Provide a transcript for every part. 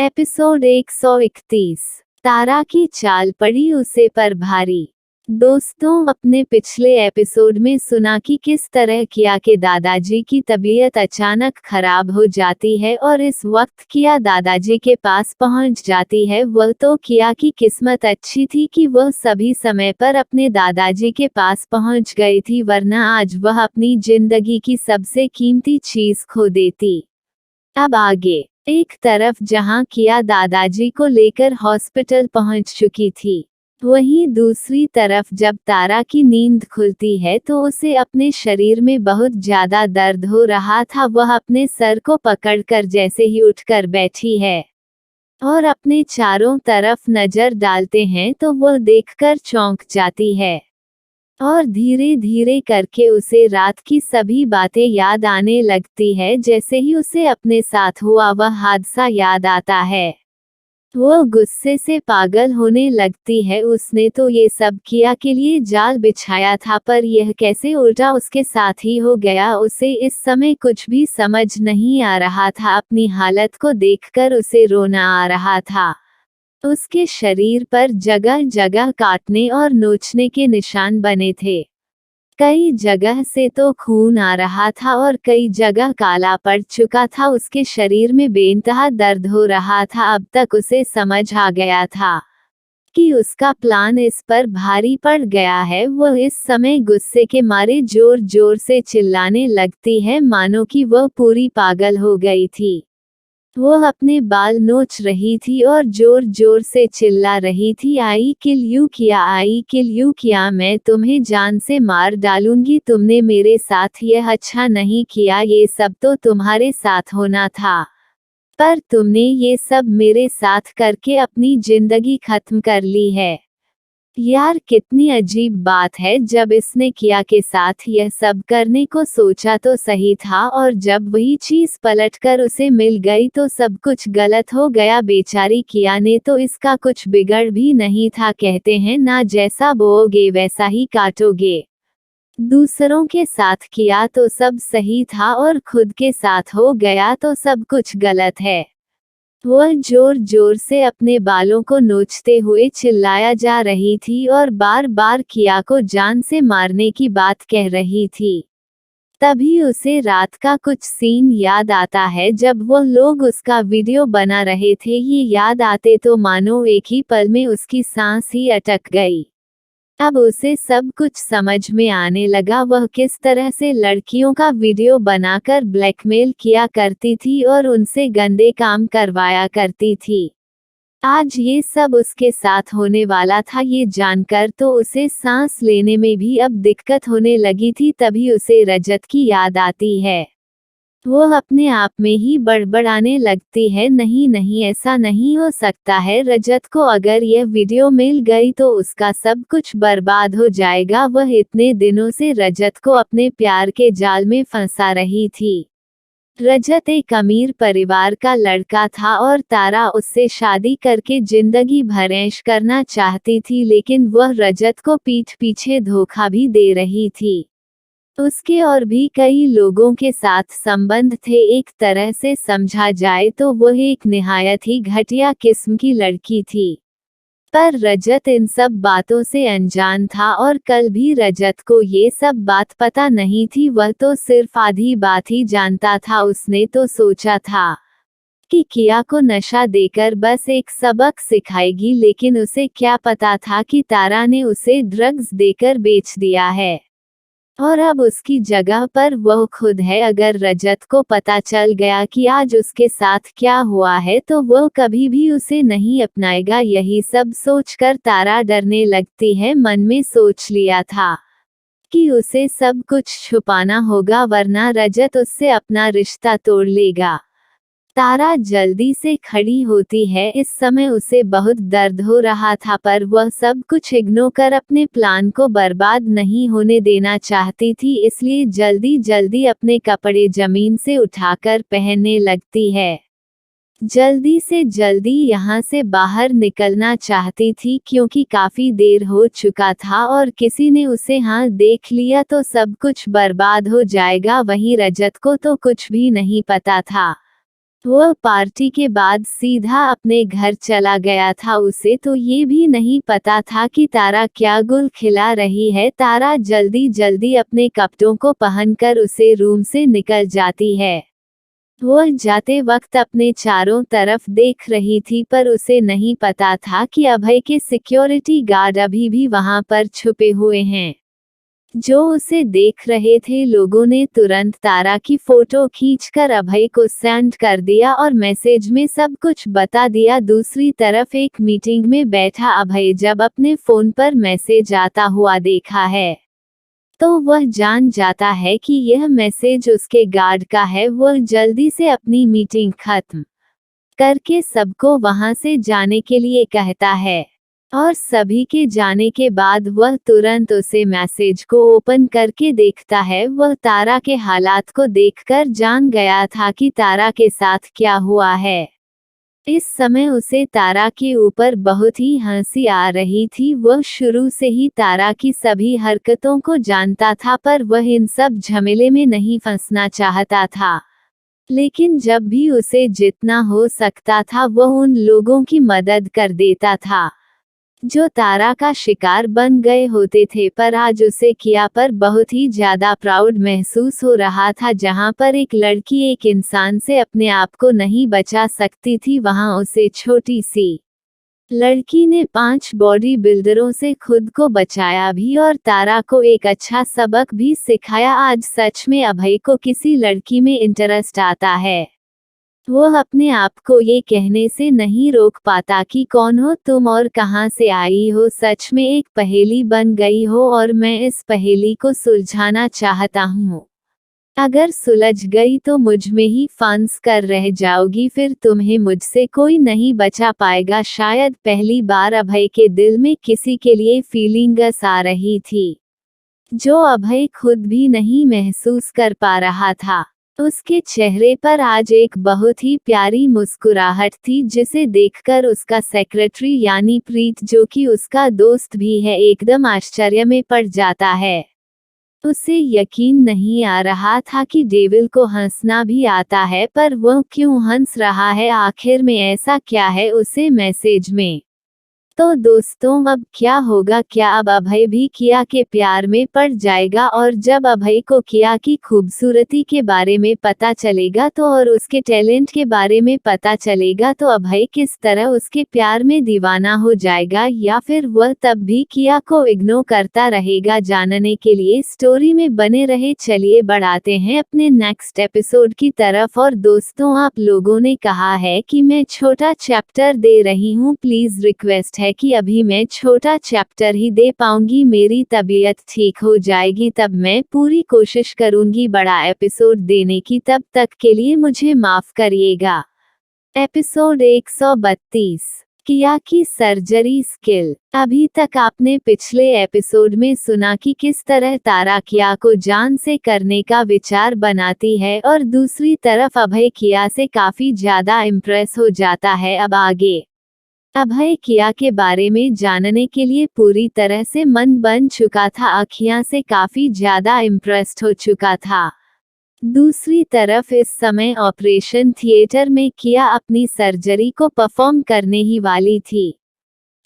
Episode 131। तारा की चाल पड़ी उसे पर भारी। दोस्तों, अपने पिछले एपिसोड में सुना कि किस तरह किया के दादाजी की तबीयत अचानक खराब हो जाती है और इस वक्त किया दादाजी के पास पहुंच जाती है। वह तो किया की किस्मत अच्छी थी कि वह सभी समय पर अपने दादाजी के पास पहुंच गई थी, वरना आज वह अपनी जिंदगी की सबसे कीमती चीज खो देती। अब आगे एक तरफ जहां किया दादाजी को लेकर हॉस्पिटल पहुंच चुकी थी, वहीं दूसरी तरफ जब तारा की नींद खुलती है तो उसे अपने शरीर में बहुत ज्यादा दर्द हो रहा था। वह अपने सर को पकड़कर जैसे ही उठकर बैठी है और अपने चारों तरफ नजर डालते हैं तो वह देखकर चौंक जाती है और धीरे धीरे करके उसे रात की सभी बातें याद आने लगती है। जैसे ही उसे अपने साथ हुआ वह हादसा याद आता है, वो गुस्से से पागल होने लगती है। उसने तो ये सब किया के लिए जाल बिछाया था, पर यह कैसे उल्टा उसके साथ ही हो गया। उसे इस समय कुछ भी समझ नहीं आ रहा था। अपनी हालत को देखकर उसे रोना आ रहा था। उसके शरीर पर जगह जगह काटने और नोचने के निशान बने थे। कई जगह से तो खून आ रहा था और कई जगह काला पड़ चुका था। उसके शरीर में बेइंतहा दर्द हो रहा था। अब तक उसे समझ आ गया था कि उसका प्लान इस पर भारी पड़ गया है। वह इस समय गुस्से के मारे जोर जोर से चिल्लाने लगती है, मानो कि वह पूरी पागल हो गई थी। वह अपने बाल नोच रही थी और जोर जोर से चिल्ला रही थी, आई किल यू किया, आई किल यू किया, मैं तुम्हें जान से मार डालूंगी। तुमने मेरे साथ यह अच्छा नहीं किया, ये सब तो तुम्हारे साथ होना था, पर तुमने ये सब मेरे साथ करके अपनी जिंदगी खत्म कर ली है। यार, कितनी अजीब बात है। जब इसने किया के साथ यह सब करने को सोचा तो सही था, और जब वही चीज पलटकर उसे मिल गई तो सब कुछ गलत हो गया। बेचारी किया ने तो इसका कुछ बिगड़ भी नहीं था। कहते हैं ना, जैसा बोओगे वैसा ही काटोगे। दूसरों के साथ किया तो सब सही था और खुद के साथ हो गया तो सब कुछ गलत है। वह जोर जोर से अपने बालों को नोचते हुए चिल्लाया जा रही थी और बार बार किया को जान से मारने की बात कह रही थी। तभी उसे रात का कुछ सीन याद आता है जब वह लोग उसका वीडियो बना रहे थे। ये याद आते तो मानो एक ही पल में उसकी सांस ही अटक गई। अब उसे सब कुछ समझ में आने लगा। वह किस तरह से लड़कियों का वीडियो बनाकर ब्लैकमेल किया करती थी और उनसे गंदे काम करवाया करती थी। आज ये सब उसके साथ होने वाला था। ये जानकर तो उसे सांस लेने में भी अब दिक्कत होने लगी थी। तभी उसे रजत की याद आती है। वह अपने आप में ही बड़बड़ाने लगती है, नहीं नहीं, ऐसा नहीं हो सकता है। रजत को अगर यह वीडियो मिल गई तो उसका सब कुछ बर्बाद हो जाएगा। वह इतने दिनों से रजत को अपने प्यार के जाल में फंसा रही थी। रजत एक अमीर परिवार का लड़का था और तारा उससे शादी करके जिंदगी भर ऐश करना चाहती थी, लेकिन वह रजत को पीठ पीछे धोखा भी दे रही थी। उसके और भी कई लोगों के साथ संबंध थे। एक तरह से समझा जाए तो वह एक निहायत ही घटिया किस्म की लड़की थी, पर रजत इन सब बातों से अनजान था और कल भी रजत को ये सब बात पता नहीं थी। वह तो सिर्फ आधी बात ही जानता था। उसने तो सोचा था कि किया को नशा देकर बस एक सबक सिखाएगी, लेकिन उसे क्या पता था कि तारा ने उसे ड्रग्स देकर बेच दिया है और अब उसकी जगह पर वह खुद है। अगर रजत को पता चल गया कि आज उसके साथ क्या हुआ है तो वह कभी भी उसे नहीं अपनाएगा। यही सब सोचकर तारा डरने लगती है। मन में सोच लिया था कि उसे सब कुछ छुपाना होगा, वरना रजत उससे अपना रिश्ता तोड़ लेगा। तारा जल्दी से खड़ी होती है। इस समय उसे बहुत दर्द हो रहा था, पर वह सब कुछ इग्नोर कर अपने प्लान को बर्बाद नहीं होने देना चाहती थी, इसलिए जल्दी जल्दी अपने कपड़े जमीन से उठाकर पहनने लगती है। जल्दी से जल्दी यहाँ से बाहर निकलना चाहती थी, क्योंकि काफी देर हो चुका था और किसी ने उसे यहाँ देख लिया तो सब कुछ बर्बाद हो जाएगा। वहीं रजत को तो कुछ भी नहीं पता था। वह पार्टी के बाद सीधा अपने घर चला गया था। उसे तो ये भी नहीं पता था कि तारा क्या गुल खिला रही है। तारा जल्दी जल्दी अपने कपड़ों को पहनकर उसे रूम से निकल जाती है। वह जाते वक्त अपने चारों तरफ देख रही थी, पर उसे नहीं पता था कि अभय के सिक्योरिटी गार्ड अभी भी वहां पर छुपे हुए हैं। जो उसे देख रहे थे लोगों ने तुरंत तारा की फोटो खींचकर अभय को सेंड कर दिया और मैसेज में सब कुछ बता दिया। दूसरी तरफ एक मीटिंग में बैठा अभय जब अपने फोन पर मैसेज आता हुआ देखा है तो वह जान जाता है कि यह मैसेज उसके गार्ड का है। वह जल्दी से अपनी मीटिंग खत्म करके सबको वहां से जाने के लिए कहता है और सभी के जाने के बाद वह तुरंत उसे मैसेज को ओपन करके देखता है। वह तारा के हालात को देखकर जान गया था कि तारा के साथ क्या हुआ है। इस समय उसे तारा के ऊपर बहुत ही हंसी आ रही थी। वह शुरू से ही तारा की सभी हरकतों को जानता था, पर वह इन सब झमेले में नहीं फंसना चाहता था। लेकिन जब भी उसे जितना हो सकता था वह उन लोगों की मदद कर देता था जो तारा का शिकार बन गए होते थे। पर आज उसे किया पर बहुत ही ज्यादा प्राउड महसूस हो रहा था। जहां पर एक लड़की एक इंसान से अपने आप को नहीं बचा सकती थी, वहां उसे छोटी सी लड़की ने 5 बॉडी बिल्डरों से खुद को बचाया भी और तारा को एक अच्छा सबक भी सिखाया। आज सच में अभय को किसी लड़की में इंटरेस्ट आता है, वह अपने आप को ये कहने से नहीं रोक पाता कि कौन हो तुम और कहां से आई हो। सच में एक पहेली बन गई हो और मैं इस पहेली को सुलझाना चाहता हूँ। अगर सुलझ गई तो मुझ में ही फंस कर रह जाओगी, फिर तुम्हें मुझसे कोई नहीं बचा पाएगा। शायद पहली बार अभय के दिल में किसी के लिए फीलिंग्स आ रही थी जो अभय खुद भी नहीं महसूस कर पा रहा था। उसके चेहरे पर आज एक बहुत ही प्यारी मुस्कुराहट थी जिसे देखकर उसका सेक्रेटरी यानी प्रीत, जो कि उसका दोस्त भी है, एकदम आश्चर्य में पड़ जाता है। उसे यकीन नहीं आ रहा था कि डेविल को हंसना भी आता है, पर वह क्यों हंस रहा है, आखिर में ऐसा क्या है उसे मैसेज में। तो दोस्तों अब क्या होगा, क्या अब अभय भी किया के प्यार में पड़ जाएगा? और जब अभय को किया की खूबसूरती के बारे में पता चलेगा तो और उसके टैलेंट के बारे में पता चलेगा तो अभय किस तरह उसके प्यार में दीवाना हो जाएगा, या फिर वह तब भी किया को इग्नोर करता रहेगा? जानने के लिए स्टोरी में बने रहे। चलिए बढ़ाते हैं अपने नेक्स्ट एपिसोड की तरफ। और दोस्तों आप लोगों ने कहा है कि मैं छोटा चैप्टर दे रही हूँ, प्लीज रिक्वेस्ट है कि अभी मैं छोटा चैप्टर ही दे पाऊंगी। मेरी तबीयत ठीक हो जाएगी तब मैं पूरी कोशिश करूंगी बड़ा एपिसोड देने की, तब तक के लिए मुझे माफ करिएगा। एपिसोड 132, किया की सर्जरी स्किल। अभी तक आपने पिछले एपिसोड में सुना कि किस तरह तारा किया को जान से करने का विचार बनाती है और दूसरी तरफ अभय किया से काफी ज्यादा इम्प्रेस हो जाता है। अब आगे अभय किया के बारे में जानने के लिए पूरी तरह से मन बन चुका था, अखियां से काफी ज्यादा इम्प्रेस्ड हो चुका था। दूसरी तरफ इस समय ऑपरेशन थिएटर में किया अपनी सर्जरी को परफॉर्म करने ही वाली थी।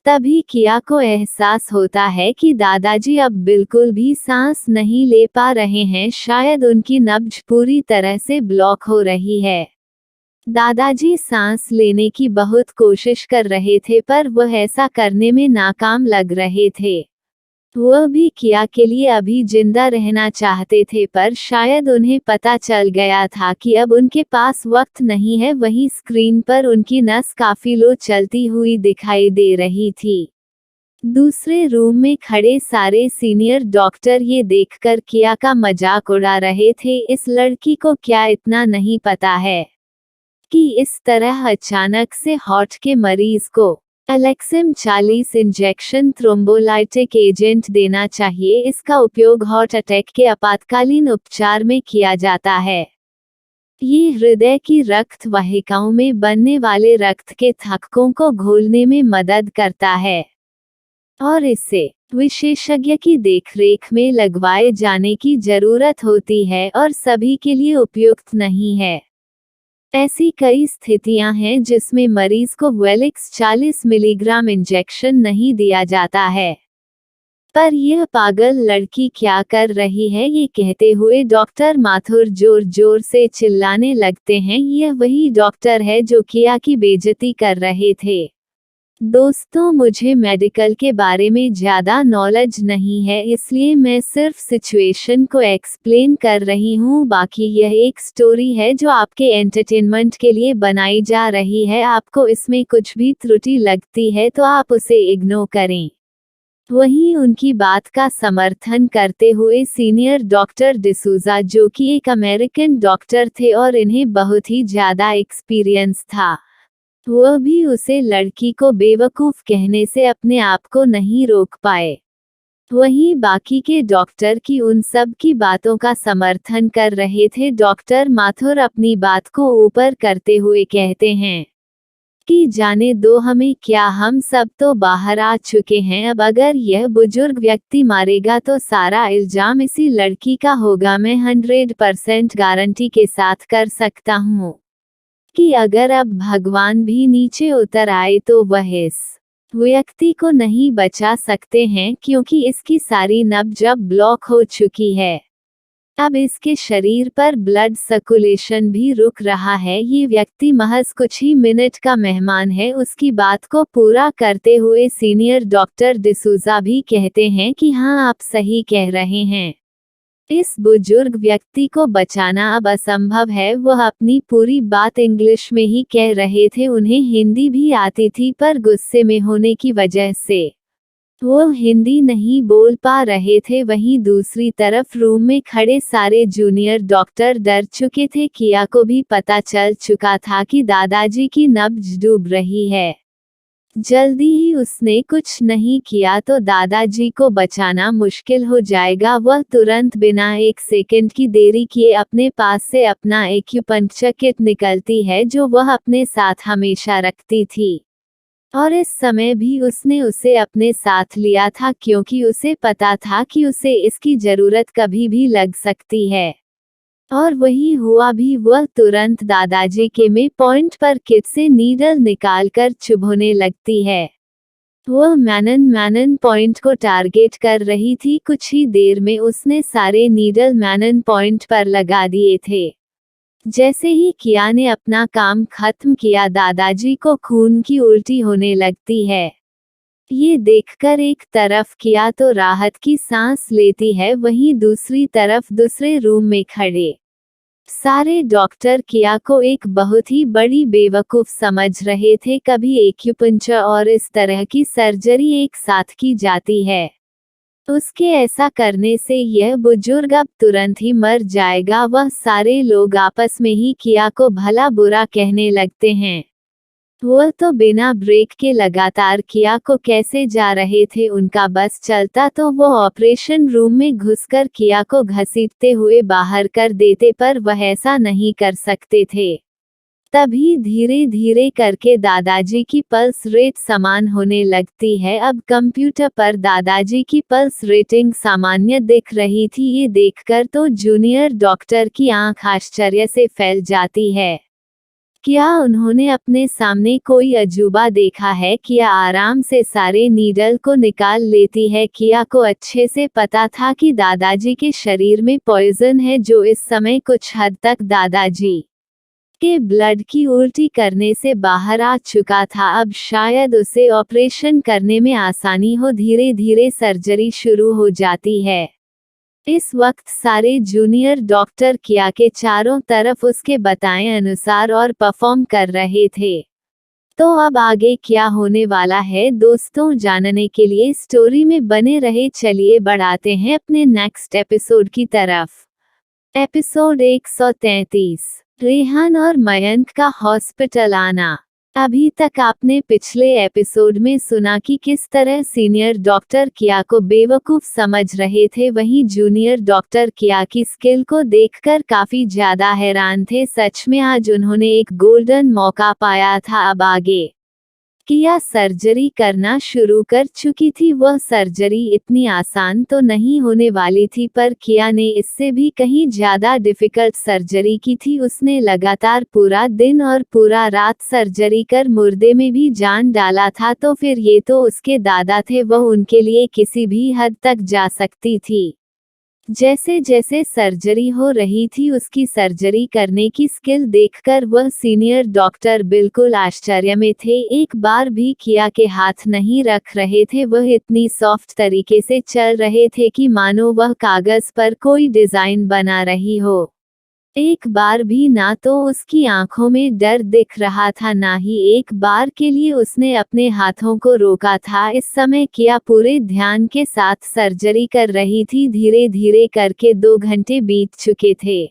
तभी किया को एहसास होता है कि दादाजी अब बिल्कुल भी सांस नहीं ले पा रहे हैं, शायद उनकी नब्ज पूरी तरह से ब्लॉक हो रही है। दादाजी सांस लेने की बहुत कोशिश कर रहे थे पर वह ऐसा करने में नाकाम लग रहे थे। वह भी किया के लिए अभी जिंदा रहना चाहते थे, पर शायद उन्हें पता चल गया था कि अब उनके पास वक्त नहीं है। वहीं स्क्रीन पर उनकी नस काफी लो चलती हुई दिखाई दे रही थी। दूसरे रूम में खड़े सारे सीनियर डॉक्टर ये देखकर किया का मजाक उड़ा रहे थे। इस लड़की को क्या इतना नहीं पता है कि इस तरह अचानक से हार्ट के मरीज को एलेक्सिम 40 इंजेक्शन थ्रोम्बोलाइटिक एजेंट देना चाहिए। इसका उपयोग हार्ट अटैक के आपातकालीन उपचार में किया जाता है। ये हृदय की रक्त वाहिकाओं में बनने वाले रक्त के थक्कों को घोलने में मदद करता है और इसे विशेषज्ञ की देखरेख में लगवाए जाने की जरूरत होती है और सभी के लिए उपयुक्त नहीं है। ऐसी कई स्थितियां हैं जिसमें मरीज को वेलिक्स 40 मिलीग्राम इंजेक्शन नहीं दिया जाता है। पर यह पागल लड़की क्या कर रही है, ये कहते हुए डॉक्टर माथुर जोर जोर से चिल्लाने लगते हैं। यह वही डॉक्टर है जो किया की बेइज्जती कर रहे थे। दोस्तों, मुझे मेडिकल के बारे में ज़्यादा नॉलेज नहीं है, इसलिए मैं सिर्फ सिचुएशन को एक्सप्लेन कर रही हूँ। बाकी यह एक स्टोरी है जो आपके एंटरटेनमेंट के लिए बनाई जा रही है। आपको इसमें कुछ भी त्रुटि लगती है तो आप उसे इग्नोर करें। वहीं उनकी बात का समर्थन करते हुए सीनियर डॉक्टर डिसूजा, जो कि एक अमेरिकन डॉक्टर थे और इन्हें बहुत ही ज़्यादा एक्सपीरियंस था, वह भी उसे लड़की को बेवकूफ़ कहने से अपने आप को नहीं रोक पाए। वहीं बाकी के डॉक्टर की उन सब की बातों का समर्थन कर रहे थे। डॉक्टर माथुर अपनी बात को ऊपर करते हुए कहते हैं कि जाने दो हमें क्या, हम सब तो बाहर आ चुके हैं। अब अगर यह बुजुर्ग व्यक्ति मारेगा तो सारा इल्जाम इसी लड़की का होगा। मैं 100% गारंटी के साथ कर सकता हूँ कि अगर अब भगवान भी नीचे उतर आए तो वह इस व्यक्ति को नहीं बचा सकते हैं, क्योंकि इसकी सारी नब्ज अब ब्लॉक हो चुकी है। अब इसके शरीर पर ब्लड सर्कुलेशन भी रुक रहा है। ये व्यक्ति महज कुछ ही मिनट का मेहमान है। उसकी बात को पूरा करते हुए सीनियर डॉक्टर डिसूजा भी कहते हैं कि हाँ, आप सही कह रहे हैं, इस बुजुर्ग व्यक्ति को बचाना अब असंभव है। वह अपनी पूरी बात इंग्लिश में ही कह रहे थे। उन्हें हिंदी भी आती थी, पर गुस्से में होने की वजह से वो हिंदी नहीं बोल पा रहे थे। वहीं दूसरी तरफ रूम में खड़े सारे जूनियर डॉक्टर डर चुके थे। किया को भी पता चल चुका था कि दादाजी की नब्ज डूब रही है। जल्दी ही उसने कुछ नहीं किया तो दादाजी को बचाना मुश्किल हो जाएगा। वह तुरंत बिना एक सेकंड की देरी किए अपने पास से अपना एक्यूपंक्चर किट निकलती है, जो वह अपने साथ हमेशा रखती थी, और इस समय भी उसने उसे अपने साथ लिया था, क्योंकि उसे पता था कि उसे इसकी जरूरत कभी भी लग सकती है। और वही हुआ भी। वह तुरंत दादाजी के में पॉइंट पर किट से नीडल निकालकर चुभोने लगती है। वह मैनन पॉइंट को टारगेट कर रही थी। कुछ ही देर में उसने सारे नीडल मैनन पॉइंट पर लगा दिए थे। जैसे ही किया ने अपना काम खत्म किया, दादाजी को खून की उल्टी होने लगती है। ये देखकर एक तरफ किया तो राहत की सांस लेती है, वहीं दूसरी तरफ दूसरे रूम में खड़े सारे डॉक्टर किया को एक बहुत ही बड़ी बेवकूफ समझ रहे थे। कभी एक्यूपंक्चर और इस तरह की सर्जरी एक साथ की जाती है, उसके ऐसा करने से यह बुजुर्ग अब तुरंत ही मर जाएगा। वह सारे लोग आपस में ही किया को भला बुरा कहने लगते हैं। वह तो बिना ब्रेक के लगातार किया को कैसे जा रहे थे। उनका बस चलता तो वो ऑपरेशन रूम में घुसकर किया को घसीटते हुए बाहर कर देते, पर वह ऐसा नहीं कर सकते थे। तभी धीरे धीरे करके दादाजी की पल्स रेट समान होने लगती है। अब कंप्यूटर पर दादाजी की पल्स रेटिंग सामान्य दिख रही थी। ये देखकर तो जूनियर डॉक्टर की आंख आश्चर्य से फैल जाती है। क्या उन्होंने अपने सामने कोई अजूबा देखा है? किया आराम से सारे नीडल को निकाल लेती है। किया को अच्छे से पता था कि दादाजी के शरीर में पॉइजन है, जो इस समय कुछ हद तक दादाजी के ब्लड की उल्टी करने से बाहर आ चुका था। अब शायद उसे ऑपरेशन करने में आसानी हो। धीरे धीरे सर्जरी शुरू हो जाती है। इस वक्त सारे जूनियर डॉक्टर किया के चारों तरफ उसके बताए अनुसार और परफॉर्म कर रहे थे। तो अब आगे क्या होने वाला है दोस्तों, जानने के लिए स्टोरी में बने रहे। चलिए बढ़ाते हैं अपने नेक्स्ट एपिसोड की तरफ। एपिसोड 133, रेहान और मयंक का हॉस्पिटल आना। अभी तक आपने पिछले एपिसोड में सुना कि किस तरह सीनियर डॉक्टर किया को बेवकूफ समझ रहे थे, वहीं जूनियर डॉक्टर किया की स्किल को देखकर काफी ज्यादा हैरान थे। सच में आज उन्होंने एक गोल्डन मौका पाया था। अब आगे किया सर्जरी करना शुरू कर चुकी थी। वह सर्जरी इतनी आसान तो नहीं होने वाली थी, पर किया ने इससे भी कहीं ज्यादा डिफिकल्ट सर्जरी की थी। उसने लगातार पूरा दिन और पूरा रात सर्जरी कर मुर्दे में भी जान डाला था, तो फिर ये तो उसके दादा थे, वह उनके लिए किसी भी हद तक जा सकती थी। जैसे जैसे सर्जरी हो रही थी, उसकी सर्जरी करने की स्किल देखकर वह सीनियर डॉक्टर बिल्कुल आश्चर्य में थे। एक बार भी किया के हाथ नहीं रख रहे थे, वह इतनी सॉफ्ट तरीके से चल रहे थे कि मानो वह कागज पर कोई डिजाइन बना रही हो। एक बार भी ना तो उसकी आंखों में डर दिख रहा था, ना ही एक बार के लिए उसने अपने हाथों को रोका था। इस समय किया पूरे ध्यान के साथ सर्जरी कर रही थी। धीरे धीरे करके 2 घंटे बीत चुके थे।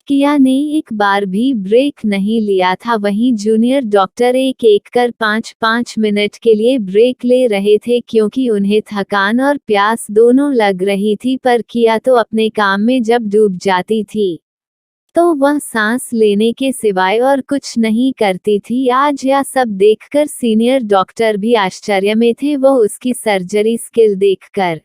किया ने एक बार भी ब्रेक नहीं लिया था। वहीं जूनियर डॉक्टर एक एक कर 5-5 मिनट के लिए ब्रेक ले रहे थे, क्योंकि उन्हें थकान और प्यास दोनों लग रही थी। पर किया तो अपने काम में जब डूब जाती थी तो वह सांस लेने के सिवाय और कुछ नहीं करती थी। आज यह सब देखकर सीनियर डॉक्टर भी आश्चर्य में थे। वह उसकी सर्जरी स्किल देखकर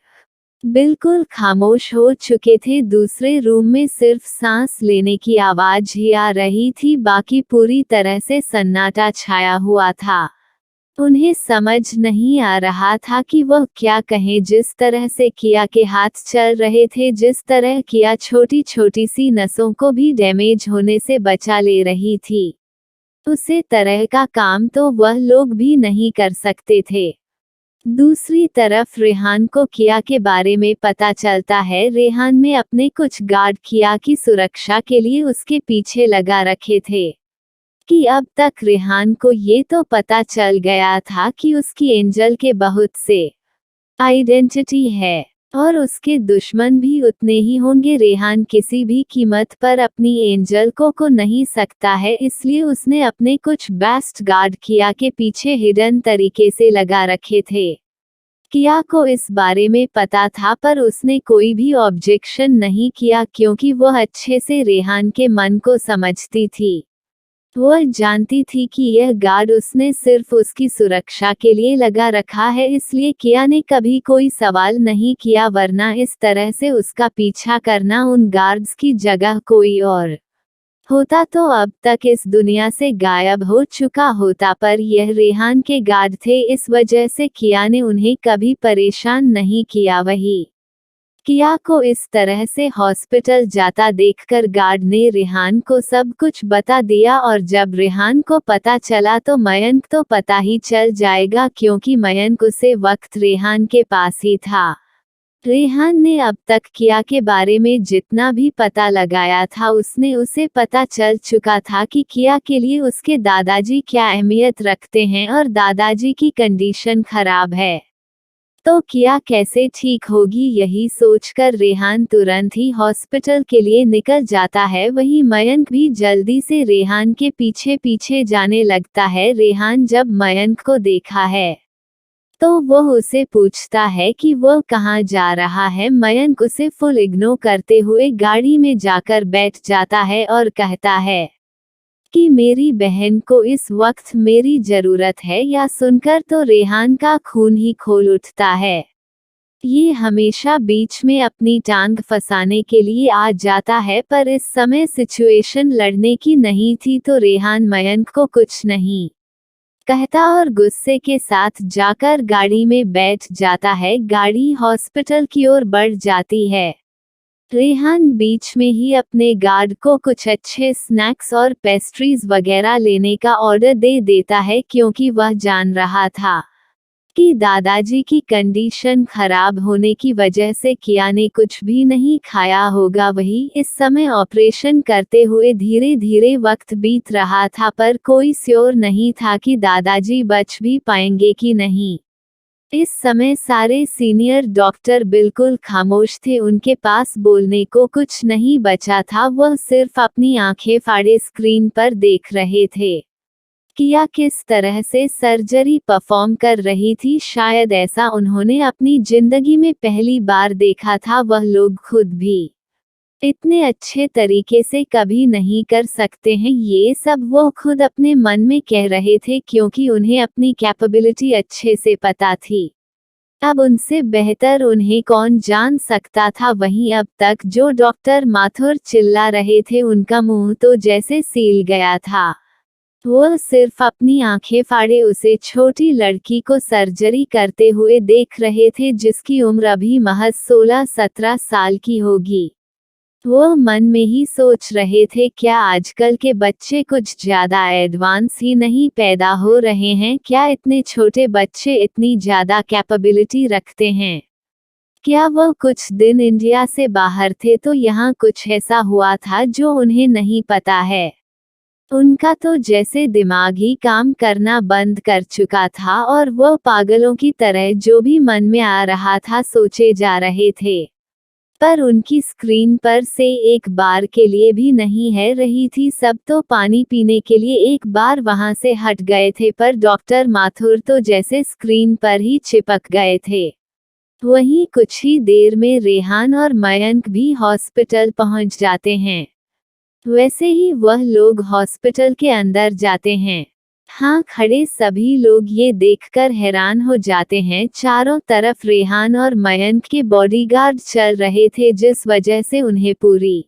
बिल्कुल खामोश हो चुके थे। दूसरे रूम में सिर्फ सांस लेने की आवाज ही आ रही थी, बाकी पूरी तरह से सन्नाटा छाया हुआ था। उन्हें समझ नहीं आ रहा था कि वह क्या कहें। जिस तरह से किया के हाथ चल रहे थे, जिस तरह किया छोटी छोटी सी नसों को भी डैमेज होने से बचा ले रही थी, उसे तरह का काम तो वह लोग भी नहीं कर सकते थे। दूसरी तरफ रेहान को किया के बारे में पता चलता है। रेहान में अपने कुछ गार्ड किया की सुरक्षा के लिए उसके पीछे लगा रखे थे कि अब तक रेहान को ये तो पता चल गया था कि उसकी एंजल के बहुत से आइडेंटिटी है और उसके दुश्मन भी उतने ही होंगे। रेहान किसी भी कीमत पर अपनी एंजल को खो नहीं सकता है, इसलिए उसने अपने कुछ बेस्ट गार्ड किया के पीछे हिडन तरीके से लगा रखे थे। किया को इस बारे में पता था, पर उसने कोई भी ऑब्जेक्शन नहीं किया, क्योंकि वह अच्छे से रेहान के मन को समझती थी। वह जानती थी कि यह गार्ड उसने सिर्फ उसकी सुरक्षा के लिए लगा रखा है, इसलिए किया ने कभी कोई सवाल नहीं किया, वरना इस तरह से उसका पीछा करना उन गार्ड्स की जगह कोई और होता तो अब तक इस दुनिया से गायब हो चुका होता। पर यह रेहान के गार्ड थे, इस वजह से किया ने उन्हें कभी परेशान नहीं किया। वही किया को इस तरह से हॉस्पिटल जाता देखकर गार्ड ने रेहान को सब कुछ बता दिया, और जब रेहान को पता चला तो मयंक तो पता ही चल जाएगा, क्योंकि मयंक उसे वक्त रेहान के पास ही था। रेहान ने अब तक किया के बारे में जितना भी पता लगाया था, उसने उसे पता चल चुका था कि किया के लिए उसके दादाजी क्या अहमियत रखते हैं, और दादाजी की कंडीशन खराब है तो किया कैसे ठीक होगी। यही सोचकर रेहान तुरंत ही हॉस्पिटल के लिए निकल जाता है। वहीं मयंक भी जल्दी से रेहान के पीछे पीछे जाने लगता है। रेहान जब मयंक को देखा है तो वह उसे पूछता है कि वह कहाँ जा रहा है। मयंक उसे फुल इग्नोर करते हुए गाड़ी में जाकर बैठ जाता है और कहता है कि मेरी बहन को इस वक्त मेरी जरूरत है। या सुनकर तो रेहान का खून ही खोल उठता है। ये हमेशा बीच में अपनी टांग फंसाने के लिए आ जाता है, पर इस समय सिचुएशन लड़ने की नहीं थी, तो रेहान मयंक को कुछ नहीं कहता और गुस्से के साथ जाकर गाड़ी में बैठ जाता है। गाड़ी हॉस्पिटल की ओर बढ़ जाती है। रेहान बीच में ही अपने गार्ड को कुछ अच्छे स्नैक्स और पेस्ट्रीज वगैरह लेने का ऑर्डर दे देता है, क्योंकि वह जान रहा था कि दादाजी की कंडीशन खराब होने की वजह से किया ने कुछ भी नहीं खाया होगा। वही इस समय ऑपरेशन करते हुए धीरे धीरे वक्त बीत रहा था, पर कोई श्योर नहीं था कि दादाजी बच भी पाएंगे कि नहीं। इस समय सारे सीनियर डॉक्टर बिल्कुल खामोश थे, उनके पास बोलने को कुछ नहीं बचा था। वह सिर्फ अपनी आंखें फाड़े स्क्रीन पर देख रहे थे। किया किस तरह से सर्जरी परफॉर्म कर रही थी, शायद ऐसा उन्होंने अपनी जिंदगी में पहली बार देखा था, वह लोग खुद भी। इतने अच्छे तरीके से कभी नहीं कर सकते हैं। ये सब वो खुद अपने मन में कह रहे थे क्योंकि उन्हें अपनी कैपेबिलिटी अच्छे से पता थी। अब उनसे बेहतर उन्हें कौन जान सकता था। वहीं अब तक जो डॉक्टर माथुर चिल्ला रहे थे उनका मुंह तो जैसे सील गया था। वो सिर्फ अपनी आंखें फाड़े उसे छोटी लड़की को सर्जरी करते हुए देख रहे थे जिसकी उम्र अभी महज 16-17 साल की होगी। वो मन में ही सोच रहे थे क्या आजकल के बच्चे कुछ ज्यादा एडवांस ही नहीं पैदा हो रहे हैं? क्या इतने छोटे बच्चे इतनी ज्यादा कैपेबिलिटी रखते हैं? क्या वो कुछ दिन इंडिया से बाहर थे तो यहाँ कुछ ऐसा हुआ था जो उन्हें नहीं पता है? उनका तो जैसे दिमाग ही काम करना बंद कर चुका था और वो पागलों की तरह जो भी मन में आ रहा था सोचे जा रहे थे। पर उनकी स्क्रीन पर से एक बार के लिए भी नहीं है रही थी। सब तो पानी पीने के लिए एक बार वहां से हट गए थे पर डॉक्टर माथुर तो जैसे स्क्रीन पर ही चिपक गए थे। वहीं कुछ ही देर में रेहान और मयंक भी हॉस्पिटल पहुंच जाते हैं। वैसे ही वह लोग हॉस्पिटल के अंदर जाते हैं। हाँ, खड़े सभी लोग ये देखकर हैरान हो जाते हैं। चारों तरफ रेहान और मयंक के बॉडीगार्ड चल रहे थे जिस वजह से उन्हें पूरी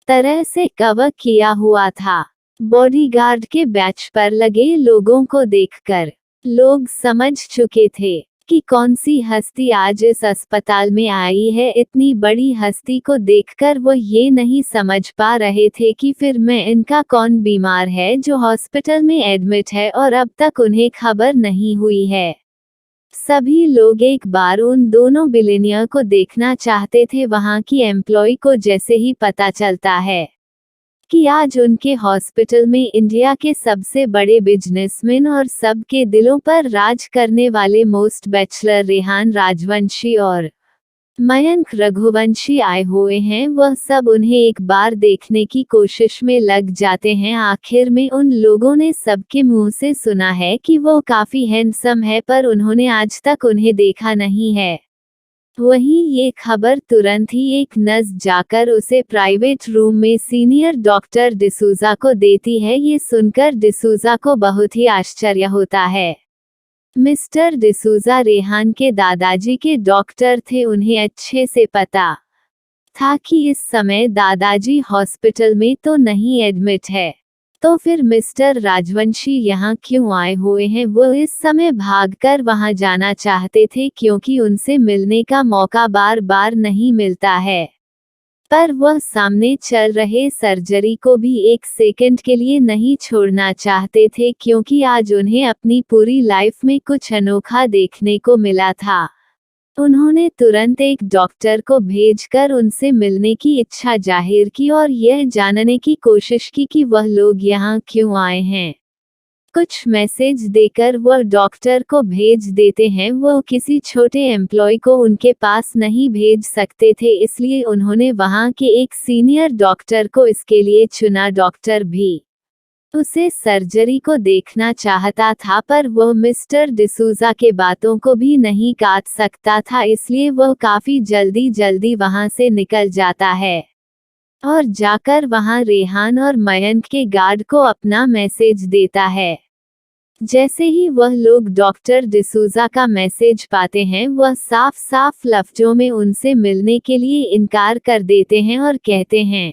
तरह से कवर किया हुआ था। बॉडीगार्ड के बैच पर लगे लोगों को देखकर लोग समझ चुके थे कि कौन सी हस्ती आज इस अस्पताल में आई है। इतनी बड़ी हस्ती को देखकर वो ये नहीं समझ पा रहे थे कि फिर में इनका कौन बीमार है जो हॉस्पिटल में एडमिट है और अब तक उन्हें खबर नहीं हुई है। सभी लोग एक बार उन दोनों बिलियनियर को देखना चाहते थे। वहां की एम्प्लॉय को जैसे ही पता चलता है कि आज उनके हॉस्पिटल में इंडिया के सबसे बड़े बिजनेसमैन और सबके दिलों पर राज करने वाले मोस्ट बैचलर रेहान राजवंशी और मयंक रघुवंशी आए हुए हैं, वह सब उन्हें एक बार देखने की कोशिश में लग जाते हैं। आखिर में उन लोगों ने सबके मुंह से सुना है कि वो काफी हैंडसम है पर उन्होंने आज तक उन्हें देखा नहीं है। वहीं ये खबर तुरंत ही एक नर्स जाकर उसे प्राइवेट रूम में सीनियर डॉक्टर डिसूजा को देती है। ये सुनकर डिसूजा को बहुत ही आश्चर्य होता है। मिस्टर डिसूजा रेहान के दादाजी के डॉक्टर थे। उन्हें अच्छे से पता था कि इस समय दादाजी हॉस्पिटल में तो नहीं एडमिट है, तो फिर मिस्टर राजवंशी यहाँ क्यों आए हुए हैं? वो इस समय भागकर वहां जाना चाहते थे क्योंकि उनसे मिलने का मौका बार बार नहीं मिलता है। पर वह सामने चल रहे सर्जरी को भी एक सेकंड के लिए नहीं छोड़ना चाहते थे क्योंकि आज उन्हें अपनी पूरी लाइफ में कुछ अनोखा देखने को मिला था। उन्होंने तुरंत एक डॉक्टर को भेजकर उनसे मिलने की इच्छा जाहिर की और यह जानने की कोशिश की कि वह लोग यहाँ क्यों आए हैं। कुछ मैसेज देकर वह डॉक्टर को भेज देते हैं। वो किसी छोटे एम्प्लॉय को उनके पास नहीं भेज सकते थे, इसलिए उन्होंने वहाँ के एक सीनियर डॉक्टर को इसके लिए चुना। डॉक्टर भी उसे सर्जरी को देखना चाहता था पर वह मिस्टर डिसूजा के बातों को भी नहीं काट सकता था, इसलिए वह काफी जल्दी वहां से निकल जाता है और जाकर वहां रेहान और मयंक के गार्ड को अपना मैसेज देता है। जैसे ही वह लोग डॉक्टर डिसूजा का मैसेज पाते हैं, वह साफ लफ्जों में उनसे मिलने के लिए इनकार कर देते हैं और कहते हैं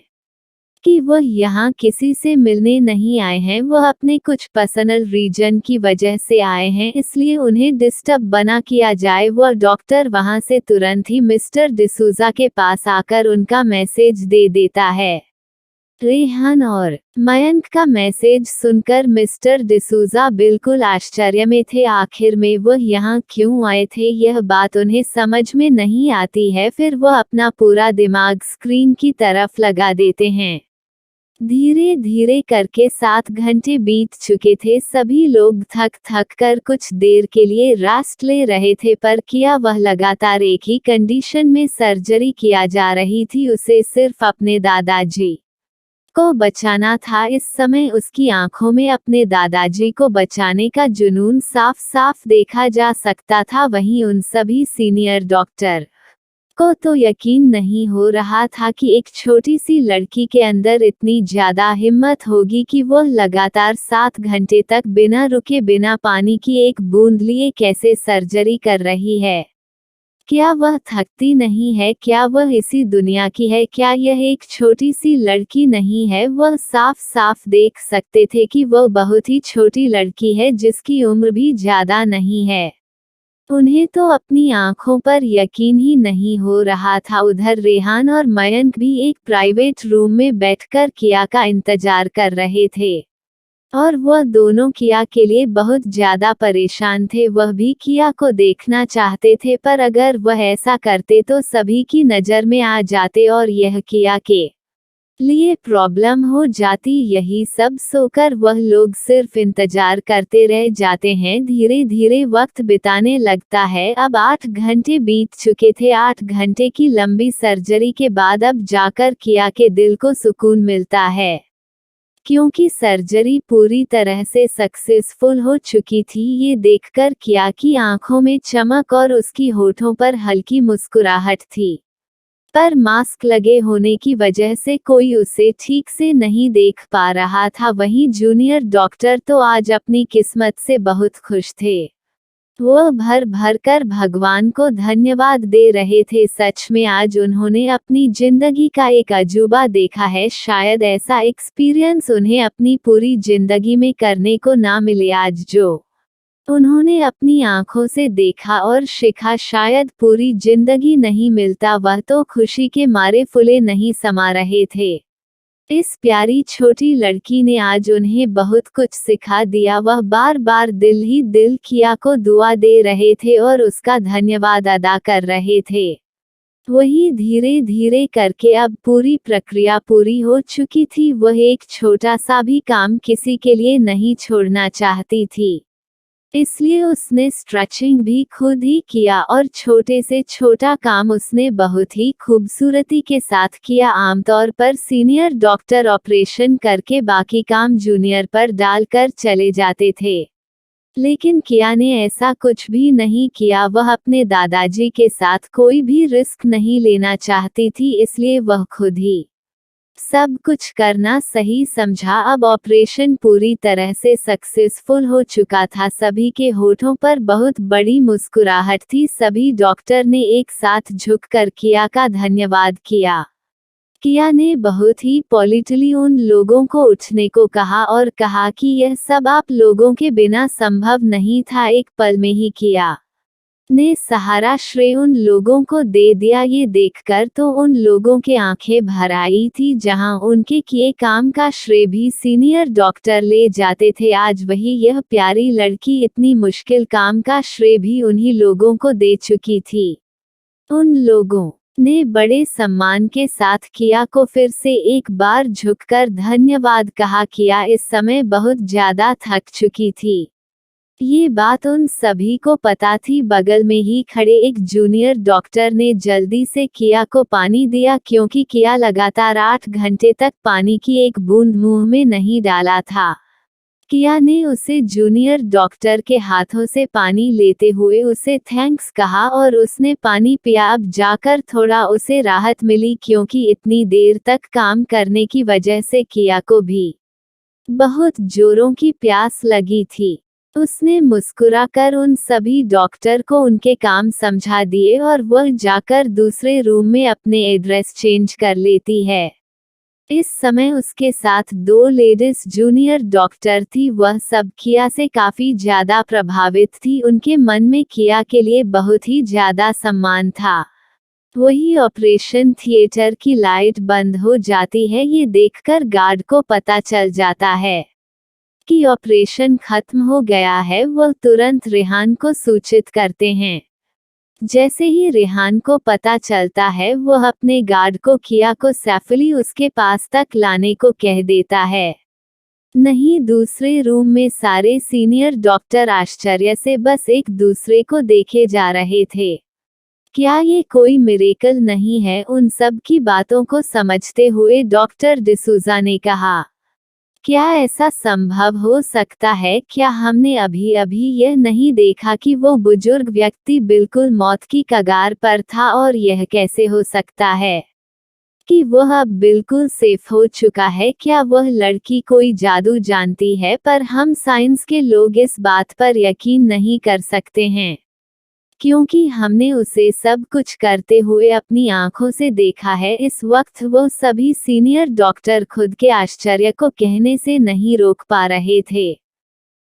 कि वह यहाँ किसी से मिलने नहीं आए हैं, वह अपने कुछ पर्सनल रीजन की वजह से आए हैं, इसलिए उन्हें डिस्टर्ब बना किया जाए। वह डॉक्टर वहां से तुरंत ही मिस्टर डिसूजा के पास आकर उनका मैसेज दे देता है। रेहान और मयंक का मैसेज सुनकर मिस्टर डिसूजा बिल्कुल आश्चर्य में थे। आखिर में वह यहाँ क्यों आए थे, यह बात उन्हें समझ में नहीं आती है। फिर वह अपना पूरा दिमाग स्क्रीन की तरफ लगा देते हैं। धीरे धीरे करके 7 घंटे बीत चुके थे। सभी लोग थक कर कुछ देर के लिए रेस्ट ले रहे थे, पर किया वह लगातार एक ही कंडीशन में सर्जरी किया जा रही थी। उसे सिर्फ अपने दादाजी को बचाना था। इस समय उसकी आंखों में अपने दादाजी को बचाने का जुनून साफ देखा जा सकता था। वहीं उन सभी सीनियर डॉक्टर को तो यकीन नहीं हो रहा था कि एक छोटी सी लड़की के अंदर इतनी ज्यादा हिम्मत होगी कि वो लगातार 7 घंटे तक बिना रुके बिना पानी की एक बूंद लिए कैसे सर्जरी कर रही है। क्या वह थकती नहीं है? क्या वह इसी दुनिया की है? क्या यह एक छोटी सी लड़की नहीं है? वह साफ साफ देख सकते थे कि वह बहुत ही छोटी लड़की है जिसकी उम्र भी ज्यादा नहीं है। उन्हें तो अपनी आंखों पर यकीन ही नहीं हो रहा था। उधर रेहान और मयंक भी एक प्राइवेट रूम में बैठकर किया का इंतजार कर रहे थे और वह दोनों किया के लिए बहुत ज्यादा परेशान थे। वह भी किया को देखना चाहते थे, पर अगर वह ऐसा करते तो सभी की नज़र में आ जाते और यह किया के लिए प्रॉब्लम हो जाती। यही सब सोकर वह लोग सिर्फ इंतजार करते रह जाते हैं। धीरे धीरे वक्त बिताने लगता है। अब 8 घंटे बीत चुके थे। 8 घंटे की लंबी सर्जरी के बाद अब जाकर किया के दिल को सुकून मिलता है, क्योंकि सर्जरी पूरी तरह से सक्सेसफुल हो चुकी थी। ये देखकर किया की आंखों में चमक और उसकी होठों पर हल्की मुस्कुराहट थी, पर मास्क लगे होने की वजह से कोई उसे ठीक से नहीं देख पा रहा था। वहीं जूनियर डॉक्टर तो आज अपनी किस्मत से बहुत खुश थे। वो भर भर कर भगवान को धन्यवाद दे रहे थे। सच में आज उन्होंने अपनी जिंदगी का एक अजूबा देखा है। शायद ऐसा एक्सपीरियंस उन्हें अपनी पूरी जिंदगी में करने को ना मिले। आज जो उन्होंने अपनी आंखों से देखा और सीखा शायद पूरी जिंदगी नहीं मिलता। वह तो खुशी के मारे फूले नहीं समा रहे थे। इस प्यारी छोटी लड़की ने आज उन्हें बहुत कुछ सिखा दिया। वह बार बार दिल ही दिल किया को दुआ दे रहे थे और उसका धन्यवाद अदा कर रहे थे। वही धीरे धीरे करके अब पूरी प्रक्रिया पूरी हो चुकी थी। वह एक छोटा सा भी काम किसी के लिए नहीं छोड़ना चाहती थी, इसलिए उसने स्ट्रेचिंग भी खुद ही किया और छोटे से छोटा काम उसने बहुत ही खूबसूरती के साथ किया। आमतौर पर सीनियर डॉक्टर ऑपरेशन करके बाकी काम जूनियर पर डालकर चले जाते थे, लेकिन किया ने ऐसा कुछ भी नहीं किया। वह अपने दादाजी के साथ कोई भी रिस्क नहीं लेना चाहती थी, इसलिए वह खुद ही सब कुछ करना सही समझा। अब ऑपरेशन पूरी तरह से सक्सेसफुल हो चुका था। सभी के होठों पर बहुत बड़ी मुस्कुराहट थी। सभी डॉक्टर ने एक साथ झुककर किया का धन्यवाद किया। किया ने बहुत ही पॉलिटली उन लोगों को उठने को कहा और कहा कि यह सब आप लोगों के बिना संभव नहीं था। एक पल में ही किया ने सहारा श्रेय उन लोगों को दे दिया। ये देखकर तो उन लोगों के आंखें भर आई थी। जहां उनके किए काम का श्रेय भी सीनियर डॉक्टर ले जाते थे, आज वही यह प्यारी लड़की इतनी मुश्किल काम का श्रेय भी उन्हीं लोगों को दे चुकी थी। उन लोगों ने बड़े सम्मान के साथ किया को फिर से एक बार झुककर धन्यवाद कहा। किया इस समय बहुत ज्यादा थक चुकी थी। ये बात उन सभी को पता थी। बगल में ही खड़े एक जूनियर डॉक्टर ने जल्दी से किया को पानी दिया, क्योंकि किया लगातार 8 घंटे तक पानी की एक बूंद मुंह में नहीं डाला था। किया ने उसे जूनियर डॉक्टर के हाथों से पानी लेते हुए उसे थैंक्स कहा और उसने पानी पिया। अब जाकर थोड़ा उसे राहत मिली, क्योंकि इतनी देर तक काम करने की वजह से किया को भी बहुत जोरों की प्यास लगी थी। उसने मुस्कुराकर उन सभी डॉक्टर को उनके काम समझा दिए और वह जाकर दूसरे रूम में अपने एड्रेस चेंज कर लेती है। इस समय उसके साथ 2 लेडीज जूनियर डॉक्टर थी। वह सब किया से काफी ज्यादा प्रभावित थी। उनके मन में किया के लिए बहुत ही ज्यादा सम्मान था। वही ऑपरेशन थिएटर की लाइट बंद हो जाती है। ये देखकर गार्ड को पता चल जाता है कि ऑपरेशन खत्म हो गया है। वह तुरंत रेहान को सूचित करते हैं। जैसे ही रेहान को पता चलता है, वह अपने गार्ड को किया को सेफली उसके पास तक लाने को कह देता है। नहीं, दूसरे रूम में सारे सीनियर डॉक्टर आश्चर्य से बस एक दूसरे को देखे जा रहे थे। क्या ये कोई मिरेकल नहीं है? उन सब की बातों को समझते हुए डॉक्टर डिसूजा ने कहा। क्या ऐसा संभव हो सकता है? क्या हमने अभी अभी यह नहीं देखा कि वो बुजुर्ग व्यक्ति बिल्कुल मौत की कगार पर था? और यह कैसे हो सकता है कि वह अब बिल्कुल सेफ हो चुका है? क्या वह लड़की कोई जादू जानती है? पर हम साइंस के लोग इस बात पर यकीन नहीं कर सकते हैं, क्योंकि हमने उसे सब कुछ करते हुए अपनी आंखों से देखा है। इस वक्त वो सभी सीनियर डॉक्टर खुद के आश्चर्य को कहने से नहीं रोक पा रहे थे।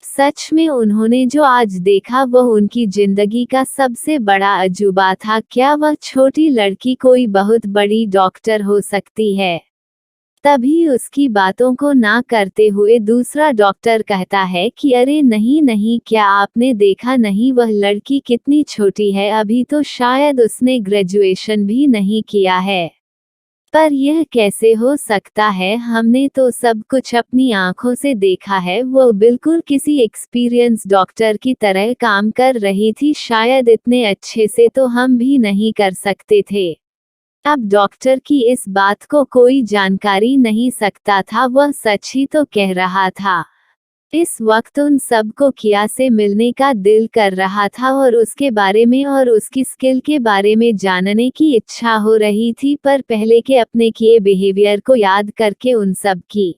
सच में उन्होंने जो आज देखा वह उनकी जिंदगी का सबसे बड़ा अजूबा था। क्या वह छोटी लड़की कोई बहुत बड़ी डॉक्टर हो सकती है? तभी उसकी बातों को ना करते हुए दूसरा डॉक्टर कहता है कि अरे नहीं नहीं, क्या आपने देखा नहीं वह लड़की कितनी छोटी है? अभी तो शायद उसने ग्रेजुएशन भी नहीं किया है। पर यह कैसे हो सकता है? हमने तो सब कुछ अपनी आंखों से देखा है। वो बिल्कुल किसी एक्सपीरियंस डॉक्टर की तरह काम कर रही थी। शायद इतने अच्छे से तो हम भी नहीं कर सकते थे। अब डॉक्टर की इस बात को कोई जानकारी नहीं सकता था, वह सच ही तो कह रहा था। इस वक्त उन सबको किया से मिलने का दिल कर रहा था और उसके बारे में और उसकी स्किल के बारे में जानने की इच्छा हो रही थी, पर पहले के अपने किए बिहेवियर को याद करके उन सब की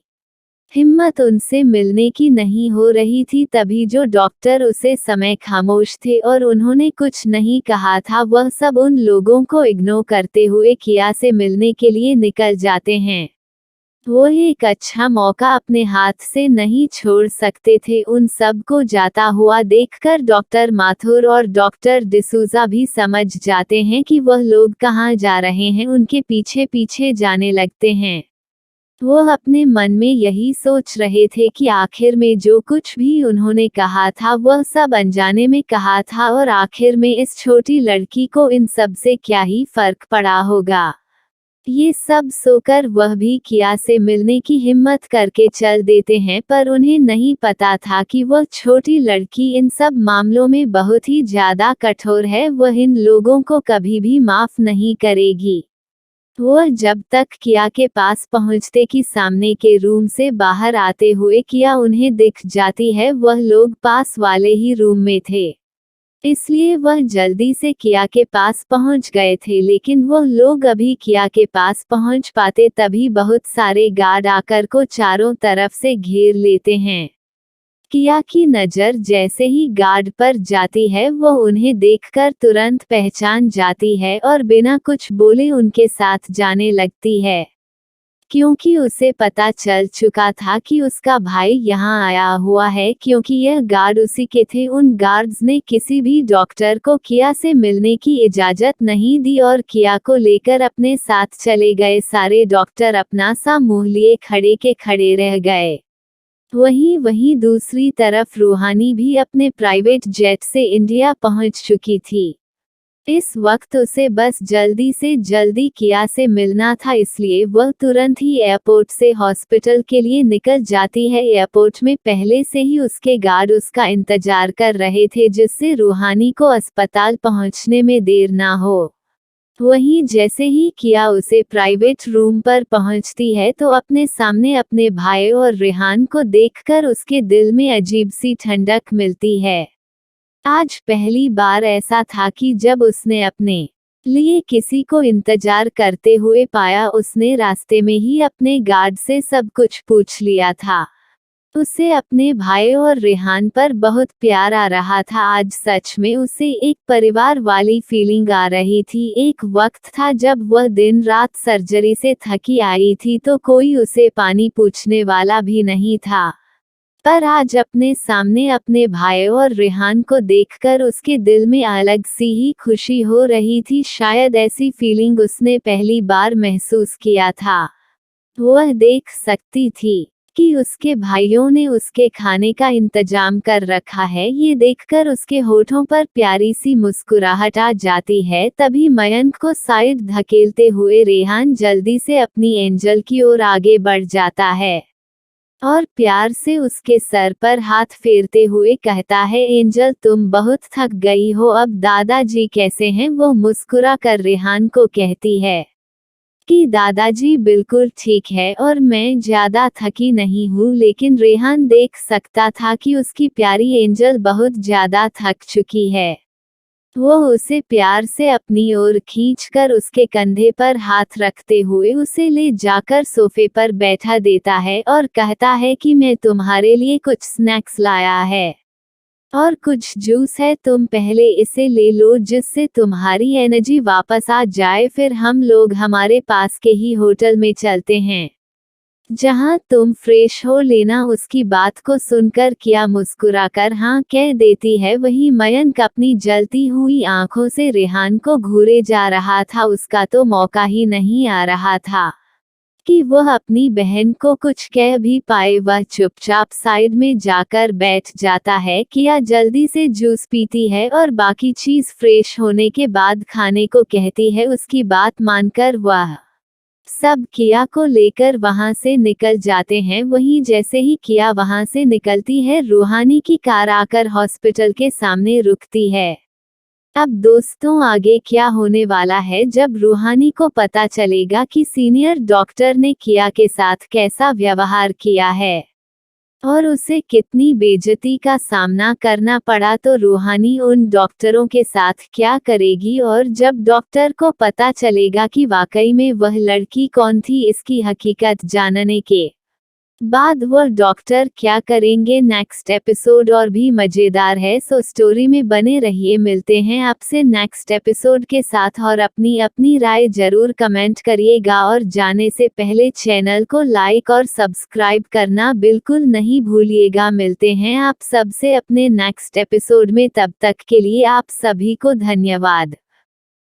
हिम्मत उनसे मिलने की नहीं हो रही थी। तभी जो डॉक्टर उसे समय खामोश थे और उन्होंने कुछ नहीं कहा था, वह सब उन लोगों को इग्नोर करते हुए किया से मिलने के लिए निकल जाते हैं। वो एक अच्छा मौका अपने हाथ से नहीं छोड़ सकते थे। उन सब को जाता हुआ देखकर डॉक्टर माथुर और डॉक्टर डिसूजा भी समझ जाते हैं कि वह लोग कहाँ जा रहे हैं। उनके पीछे पीछे जाने लगते हैं। वो अपने मन में यही सोच रहे थे कि आखिर में जो कुछ भी उन्होंने कहा था वह सब अनजाने में कहा था, और आखिर में इस छोटी लड़की को इन सब से क्या ही फर्क पड़ा होगा। ये सब सोकर वह भी किया से मिलने की हिम्मत करके चल देते हैं, पर उन्हें नहीं पता था कि वह छोटी लड़की इन सब मामलों में बहुत ही ज्यादा कठोर है। वह इन लोगों को कभी भी माफ नहीं करेगी। वह जब तक किया के पास पहुंचते कि सामने के रूम से बाहर आते हुए किया उन्हें दिख जाती है। वह लोग पास वाले ही रूम में थे, इसलिए वह जल्दी से किया के पास पहुंच गए थे। लेकिन वह लोग अभी किया के पास पहुंच पाते तभी बहुत सारे गार्ड आकर को चारों तरफ से घेर लेते हैं। किया की नज़र जैसे ही गार्ड पर जाती है, वो उन्हें देखकर तुरंत पहचान जाती है और बिना कुछ बोले उनके साथ जाने लगती है, क्योंकि उसे पता चल चुका था कि उसका भाई यहाँ आया हुआ है। क्योंकि यह गार्ड उसी के थे, उन गार्ड्स ने किसी भी डॉक्टर को किया से मिलने की इजाज़त नहीं दी और किया को लेकर अपने साथ चले गए। सारे डॉक्टर अपना सा मुंह लिए खड़े के खड़े रह गए। वहीं दूसरी तरफ रूहानी भी अपने प्राइवेट जेट से इंडिया पहुंच चुकी थी। इस वक्त उसे बस जल्दी से जल्दी किया से मिलना था, इसलिए वह तुरंत ही एयरपोर्ट से हॉस्पिटल के लिए निकल जाती है। एयरपोर्ट में पहले से ही उसके गार्ड उसका इंतजार कर रहे थे, जिससे रूहानी को अस्पताल पहुंचने में देर ना हो। वहीं जैसे ही किया उसे प्राइवेट रूम पर पहुंचती है तो अपने सामने अपने भाई और रेहान को देखकर उसके दिल में अजीब सी ठंडक मिलती है। आज पहली बार ऐसा था कि जब उसने अपने लिए किसी को इंतजार करते हुए पाया, उसने रास्ते में ही अपने गार्ड से सब कुछ पूछ लिया था। उसे अपने भाई और रेहान पर बहुत प्यार आ रहा था। आज सच में उसे एक परिवार वाली फीलिंग आ रही थी। एक वक्त था जब वह दिन रात सर्जरी से थकी आई थी तो कोई उसे पानी पूछने वाला भी नहीं था, पर आज अपने सामने अपने भाई और रेहान को देखकर उसके दिल में अलग सी ही खुशी हो रही थी। शायद ऐसी फीलिंग उसने पहली बार महसूस किया था। वह देख सकती थी कि उसके भाइयों ने उसके खाने का इंतजाम कर रखा है। ये देखकर उसके होठों पर प्यारी सी मुस्कुराहट आ जाती है। तभी मयंक को साइड धकेलते हुए रेहान जल्दी से अपनी एंजल की ओर आगे बढ़ जाता है और प्यार से उसके सर पर हाथ फेरते हुए कहता है, एंजल तुम बहुत थक गई हो, अब दादाजी कैसे हैं? वो मुस्कुरा कर रेहान को कहती है। कि दादाजी बिल्कुल ठीक है और मैं ज्यादा थकी नहीं हूँ, लेकिन रेहान देख सकता था कि उसकी प्यारी एंजल बहुत ज्यादा थक चुकी है। वो उसे प्यार से अपनी ओर खींचकर उसके कंधे पर हाथ रखते हुए उसे ले जाकर सोफे पर बैठा देता है और कहता है कि मैं तुम्हारे लिए कुछ स्नैक्स लाया है और कुछ जूस है, तुम पहले इसे ले लो जिससे तुम्हारी एनर्जी वापस आ जाए, फिर हम लोग हमारे पास के ही होटल में चलते हैं जहां तुम फ्रेश हो लेना। उसकी बात को सुनकर किया मुस्कुराकर हाँ कह देती है। वहीं मयंक अपनी जलती हुई आंखों से रेहान को घूरे जा रहा था। उसका तो मौका ही नहीं आ रहा था कि वह अपनी बहन को कुछ कह भी पाए। वह चुपचाप साइड में जाकर बैठ जाता है। किया जल्दी से जूस पीती है और बाकी चीज फ्रेश होने के बाद खाने को कहती है। उसकी बात मानकर वह सब किया को लेकर वहां से निकल जाते हैं। वहीं जैसे ही किया वहां से निकलती है, रूहानी की कार आकर हॉस्पिटल के सामने रुकती है। अब दोस्तों आगे क्या होने वाला है, जब रूहानी को पता चलेगा कि सीनियर डॉक्टर ने किया के साथ कैसा व्यवहार किया है और उसे कितनी बेइज्जती का सामना करना पड़ा, तो रूहानी उन डॉक्टरों के साथ क्या करेगी। और जब डॉक्टर को पता चलेगा कि वाकई में वह लड़की कौन थी, इसकी हकीकत जानने के बाद वह डॉक्टर क्या करेंगे। नेक्स्ट एपिसोड और भी मजेदार है, सो स्टोरी में बने रहिए। मिलते हैं आपसे नेक्स्ट एपिसोड के साथ और अपनी राय जरूर कमेंट करिएगा और जाने से पहले चैनल को लाइक और सब्सक्राइब करना बिल्कुल नहीं भूलिएगा। मिलते हैं आप सबसे अपने नेक्स्ट एपिसोड में, तब तक के लिए आप सभी को धन्यवाद।